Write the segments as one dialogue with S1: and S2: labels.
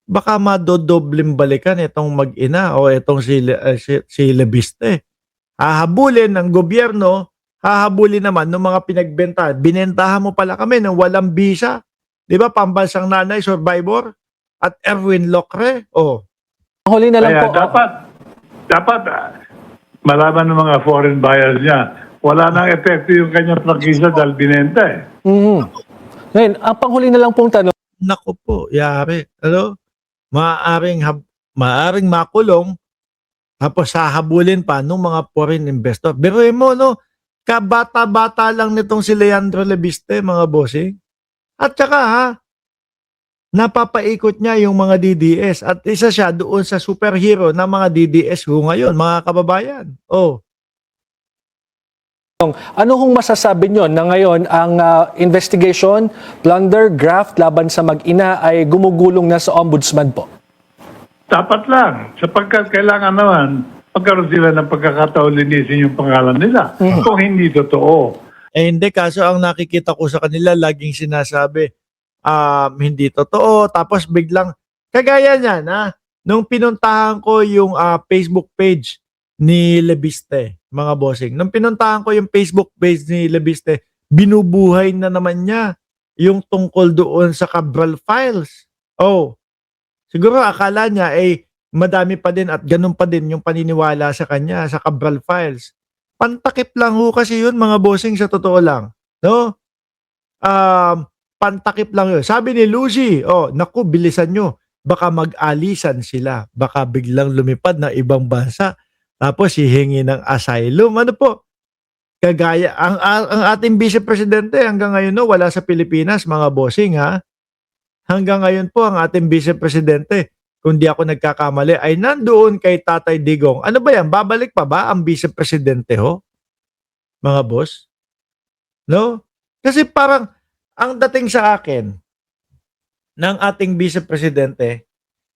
S1: baka madodobleng balikan itong mag-ina o itong si Lebiste. Hahabulin ng gobyerno, hahabulin naman ng mga pinagbenta. Binentahan mo pala kami ng walang bisa. Di ba? Pambansang Nanay, Survivor, at Erwin Locre. Oh,
S2: Huli na lang
S3: Kaya
S2: po.
S3: dapat malaman ng mga foreign buyers niya, wala nang epekto yung kanyang prangkisa dahil binenta eh.
S2: Ngayon, ang panghuli na lang pong tanong,
S1: naku po, yari. Ano? Maaring makulong, tapos hahabulin pa ng mga foreign investor. Biruin mo, no? Kabata-bata lang nitong si Leandro Lebiste, mga bossing. At saka, ha, napapaikot niya yung mga DDS. At isa siya doon sa superhero ng mga DDS ho ngayon, mga kababayan. Oh,
S2: ano hong masasabi nyo na ngayon ang investigation, plunder, graft laban sa mag-ina ay gumugulong na sa ombudsman po?
S3: Dapat lang, sapagkat kailangan naman magkaroon sila ng pagkakataon linisin yung pangalan nila. Kung hindi totoo.
S1: eh hindi, kaso ang nakikita ko sa kanila, laging sinasabi, hindi totoo. Tapos biglang, kagaya niyan, nung pinuntahan ko yung Facebook page ni Lebiste, mga bossing. Nung pinuntahan ko yung Facebook page ni Lebiste, binubuhay na naman niya yung tungkol doon sa Cabral Files. Oh, siguro akala niya madami pa din at ganun pa din yung paniniwala sa kanya sa Cabral Files. Pantakip lang ho kasi yun, mga bossing, sa totoo lang. No? Pantakip lang yun. Sabi ni Lucy, naku, bilisan nyo. Baka mag-alisan sila. Baka biglang lumipad ng ibang bansa. Tapos hihingi ng asylum. Ano po? Kagaya, ang ating vice-presidente hanggang ngayon, no, wala sa Pilipinas, mga bossing, ha? Hanggang ngayon po, ang ating vice-presidente, kung di ako nagkakamali, ay nandoon kay Tatay Digong. Ano ba yan? Babalik pa ba ang vice-presidente ho? Mga boss? No? Kasi parang, ang dating sa akin, ng ating vice-presidente,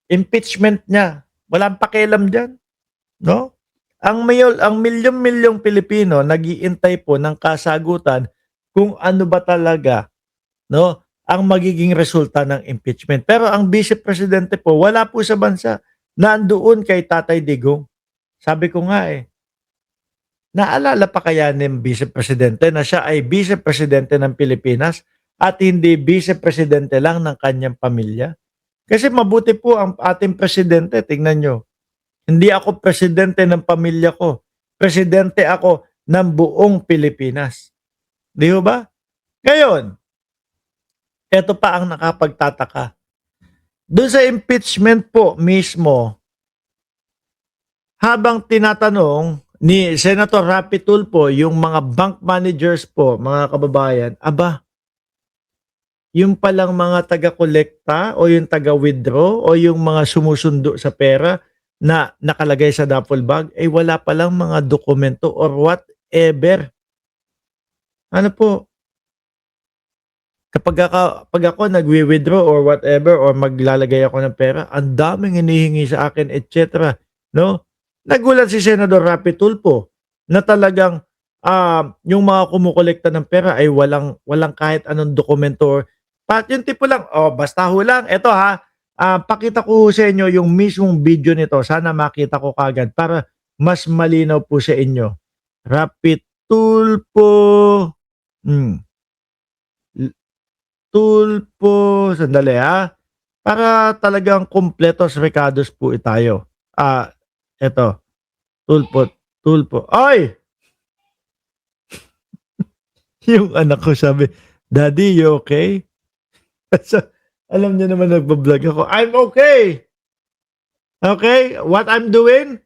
S1: impeachment niya. Walang pakialam dyan. No? Ang milyong-milyong Pilipino nag-iintay po ng kasagutan kung ano ba talaga, no, ang magiging resulta ng impeachment. Pero ang vice-presidente po, wala po sa bansa. Nandoon kay Tatay Digong. Sabi ko nga naalala pa kaya ng vice-presidente na siya ay vice-presidente ng Pilipinas at hindi vice-presidente lang ng kanyang pamilya? Kasi mabuti po ang ating presidente, tingnan nyo. Hindi ako presidente ng pamilya ko. Presidente ako ng buong Pilipinas. Di ba? Ngayon, ito pa ang nakapagtataka. Doon sa impeachment po mismo, habang tinatanong ni Senator Rapi Tulfo yung mga bank managers po, mga kababayan, yung palang mga taga-kolekta o yung taga-withdraw o yung mga sumusundo sa pera na nakalagay sa duffel bag, wala palang mga dokumento or whatever. Ano po? Kapag ako nagwi-withdraw or whatever or maglalagay ako ng pera, ang daming hinihingi sa akin, etc. No? Nagulat si Senador Rapi Tulfo na talagang yung mga kumukolekta ng pera ay walang kahit anong dokumento or yung tipo lang, basta ho lang. Ito pakita ko sa inyo yung mismong video nito. Sana makita ko kagad para mas malinaw po sa inyo. Rapi Tulfo. Tulfo. Sandali para talagang kumpletos recados po tayo. Ito. Tulfo. Ay! Yung anak ko sabi, Daddy, you okay? Alam niya naman nagbablog ako. I'm okay. Okay? What I'm doing?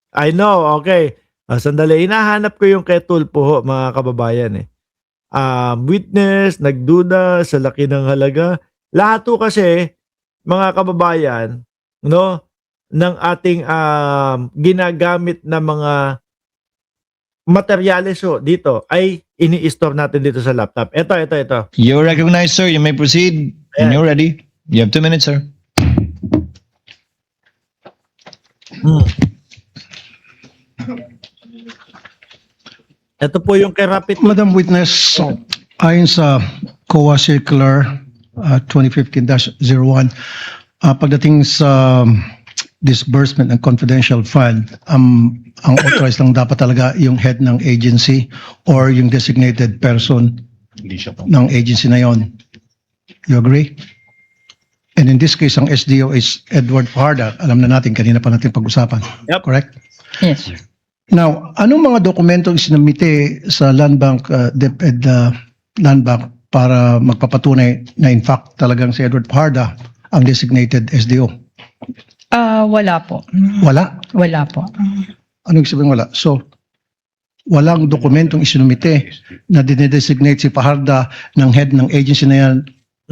S1: I know. Okay. Sandali. Hinahanap ko yung kay Tulfo ho, mga kababayan witness, nagduda sa laki ng halaga. Lahat to kasi, mga kababayan, no, ng ating ginagamit na mga materyales dito ay ini-store natin dito sa laptop. Ito.
S4: You're recognized, sir. You may proceed. When you're ready. You have 2 minutes, sir.
S1: Ito po yung kay Rapid.
S5: Madam Witness, ayon sa COA Circular 2015-01. Pagdating sa disbursement ng confidential fund, ang authorized lang dapat talaga yung head ng agency or yung designated person ng agency na yon. You agree? And in this case, ang SDO is Edward Fajarda. Alam na natin, kanina pa natin pag-usapan.
S1: Yep.
S5: Correct?
S6: Yes, sir.
S5: Now, anong mga dokumentong sinumite sa Land Bank, DepEd Land Bank para magpapatunay na in fact talagang si Edward Fajarda ang designated SDO?
S6: Wala po.
S5: Wala.
S6: Wala po.
S5: Ano ibig sabihin wala? So, walang dokumentong isinumite na dinedesignate si Fajarda ng head ng agency na yan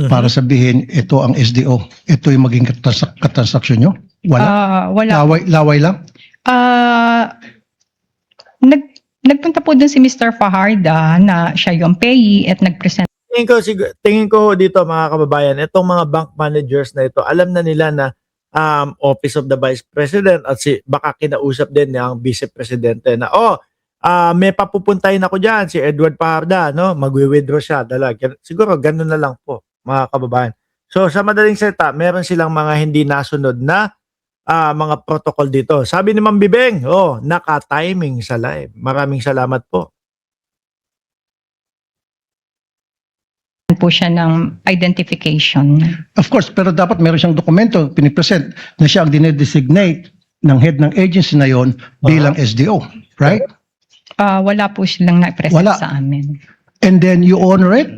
S5: para sabihin ito ang SDO. Ito yung maging katransaksyon nyo? Wala?
S6: Wala.
S5: Laway lang?
S6: Nagpunta po dun si Mr. Fajarda na siya yung payee at nag-present
S1: Tingin ko dito mga kababayan, itong mga bank managers na ito, alam na nila na Office of the Vice President at baka kinausap din ng Vice Presidente na, may papupuntahin ako dyan, si Edward Fajarda, no? Magwi-withdraw siya. Siguro ganun na lang po, mga kababayan. So sa madaling salita, meron silang mga hindi nasunod na mga protocol dito. Sabi ni Ma'am Bibeng, naka-timing sa live. Maraming salamat po.
S6: po siya ng identification.
S5: Of course, pero dapat meron siyang dokumento pinipresent na siya ang dinedesignate ng head ng agency na yon bilang SDO. Right?
S6: Wala po silang na-present
S5: Wala.
S6: sa amin.
S5: And then you honor it?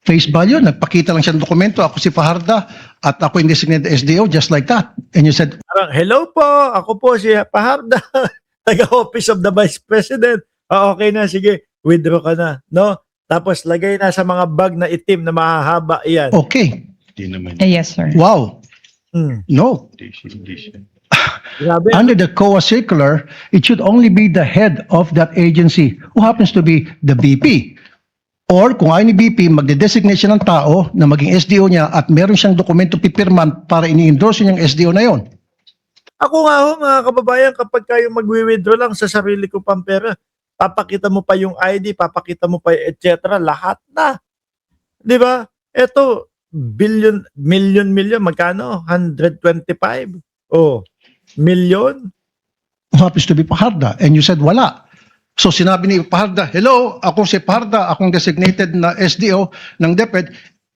S5: Face value? Nagpakita lang siya ng dokumento. Ako si Fajarda at ako yung designated SDO just like that. And you said,
S1: Parang, hello po, ako po si Fajarda, taga-Office of the Vice President. Okay na, sige, withdraw ka na. No? Tapos lagay na sa mga bag na itim na mahahaba iyan.
S5: okay.
S6: Yes, sir.
S5: Wow.
S1: Hmm.
S5: No.
S1: Grabe.
S5: Under the COA circular, it should only be the head of that agency who happens to be the VP. Or kung ayaw ni VP, magde-designate siya ng tao na maging SDO niya at meron siyang dokumento pipirman para ini-endorse niyang SDO na yon.
S1: Ako nga mga kababayan, kapag kayo magwi-withdraw lang sa sarili ko pang pera, papakita mo pa yung ID, papakita mo pa yung etc. Lahat na. Di ba? Ito, million, magkano? 125? Million?
S5: Who happens to be Fajarda. And you said wala. So sinabi ni Fajarda, hello, ako si Fajarda, akong designated na SDO ng DepEd,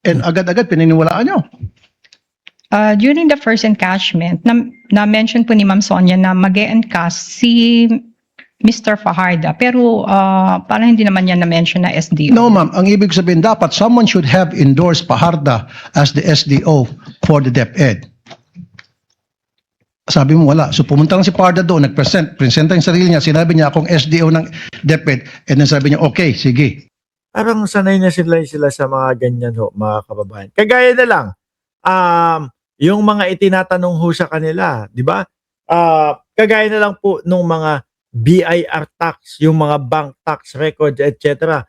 S5: and agad-agad pininiwalaan nyo.
S6: During the first encashment, na-mention po ni Ma'am Sonia na mag-e-encash si Mr. Fajarda. Pero parang hindi naman niya na-mention na SDO.
S5: No ma'am, ang ibig sabihin dapat someone should have endorsed Fajarda as the SDO for the DepEd. Sabi mo wala. So pumunta lang si Fajarda doon, presenta yung sarili niya, sinabi niya akong SDO ng DepEd, and then sabi niya, okay, sige.
S1: Parang sanay na sila sa mga ganyan ho, mga kababayan. Kagaya na lang, yung mga itinatanong ho sa kanila, di ba? Kagaya na lang po nung mga BIR tax, yung mga bank tax records, etc.